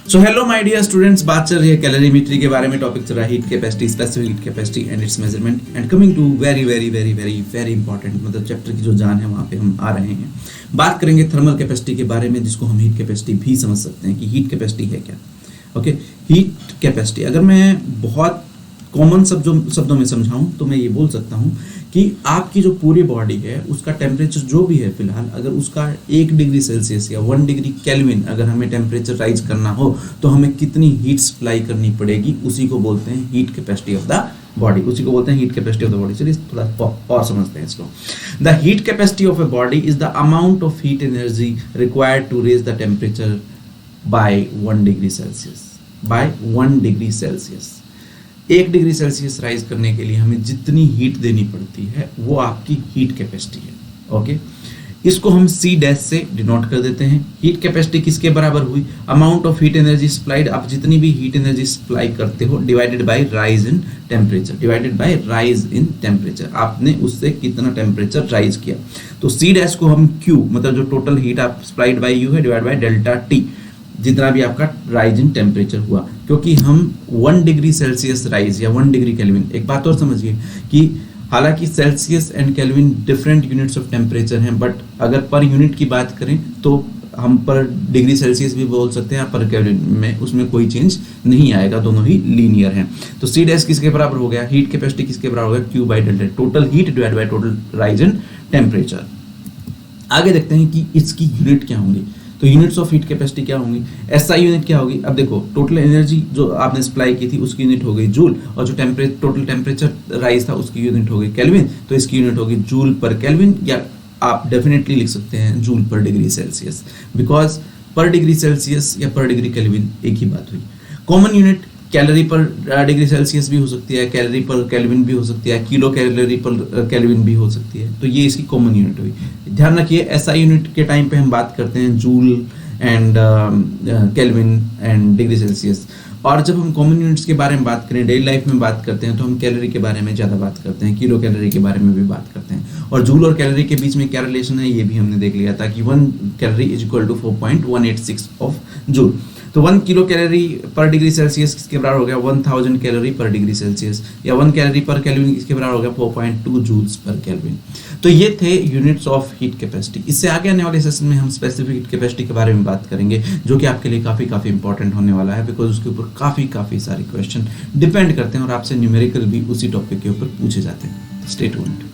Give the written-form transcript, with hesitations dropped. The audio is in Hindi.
So hello my dear students, बात चल रही है कैलोरीमेट्री के बारे में। टॉपिक चल रहा है heat capacity, specific heat capacity and its measurement and coming to very very very very very important, मतलब चैप्टर की जो जान है वहाँ पे हम आ रहे हैं। बात करेंगे थर्मल कैपेसिटी के बारे में, जिसको हम हीट कैपेसिटी भी समझ सकते हैं कि हीट कैपेसिटी है क्या। ओके, हीट कैपेसिटी अगर मैं बहुत कॉमन शब्दों में समझाऊं तो मैं ये बोल सकता हूं कि आपकी जो पूरी बॉडी है उसका टेम्परेचर जो भी है फिलहाल, अगर उसका 1 डिग्री सेल्सियस या 1 डिग्री केल्विन अगर हमें टेम्परेचर राइज करना हो तो हमें कितनी हीट सप्लाई करनी पड़ेगी, उसी को बोलते हैं heat capacity of the body. उसी को बोलते हैं heat capacity of the body. चलिए थोड़ा और समझते हैं इसको। The heat capacity of a body is the amount of heat energy required to raise the temperature by 1 degree Celsius. By 1 degree Celsius 1 degree Celsius rise करने के लिए हमें जितनी हीट देनी पड़ती है वो आपकी हीट कैपेसिटी है। ओके, इसको हम C डैश से डिनोट कर देते हैं। हीट कैपेसिटी किसके बराबर हुई? Amount of heat energy supplied, आप जितनी भी हीट एनर्जी सप्लाई करते हो divided by rise in temperature, divided by rise in temperature, आपने उससे कितना टेम्परेचर राइज किया। तो C डैश को हम Q, मतलब जो टोटल हीट आप सप्लाइड बाय U है, डिवाइड बाय डेल्टा T, जितना भी आपका राइज इन टेम्परेचर हुआ। क्योंकि हम 1 डिग्री सेल्सियस राइज या 1 डिग्री केल्विन, एक बात और समझिए कि हालांकि Celsius and kelvin different units of temperature हैं, बट अगर पर यूनिट की बात करें तो हम पर डिग्री सेल्सियस भी बोल सकते हैं, पर केल्विन में उसमें कोई चेंज नहीं आएगा, दोनों ही लीनियर हैं। तो C डैश किसके बराबर हो गया? हीट कैपेसिटी किसके बराबर हो गया? Q by delta, total heat divide by total rise in temperature. आगे देखते हैं कि इसकी यूनिट क्या होंगी। तो यूनिट्स ऑफ हीट कैपेसिटी क्या होंगी? SI यूनिट क्या होगी? अब देखो, टोटल एनर्जी जो आपने सप्लाई की थी उसकी यूनिट हो गई जूल, और जो टोटल टेम्परेचर राइज था उसकी यूनिट हो गई केल्विन, तो इसकी यूनिट होगी जूल पर केल्विन, या आप डेफिनेटली लिख सकते हैं जूल पर डिग्री सेल्सियस, बिकॉज पर डिग्री सेल्सियस या पर डिग्री केल्विन एक ही बात हुई। Common unit calorie per degree Celsius भी हो सकती है, कैलोरी पर केल्विन भी हो सकती है, किलो कैलोरी पर केल्विन भी हो सकती है, तो ये इसकी कॉमन यूनिट हुई। ध्यान रखिए, SI यूनिट के टाइम पे हम बात करते हैं joule and kelvin and degree Celsius, और जब हम कॉमन यूनिट्स के बारे में बात करें, डेली लाइफ में बात करते हैं, तो हम कैलोरी के बारे में ज़्यादा बात करते हैं, किलो कैलोरी के बारे में भी बात करते हैं। और जूल और कैलोरी के बीच में क्या रिलेशन है ये भी हमने देख लिया था कि 1 calorie is equal to 4.186 of joule. तो 1 kilo calorie per degree Celsius किसके बराबर हो गया? 1000 कैलोरी पर डिग्री सेल्सियस, या 1 कैलोरी पर केल्विन किसके बराबर हो गया? 4.2 जूल्स पर केल्विन। तो ये थे यूनिट्स ऑफ हीट कैपेसिटी। इससे आगे आने वाले सेशन में हम स्पेसिफिक हीट कैपेसिटी के बारे में बात करेंगे, जो कि आपके लिए काफ़ी इंपॉर्टेंट होने वाला है, बिकॉज उसके ऊपर काफ़ी सारे क्वेश्चन डिपेंड करते हैं और आपसे न्यूमेरिकल भी उसी टॉपिक के ऊपर पूछे जाते हैं। Stay tuned.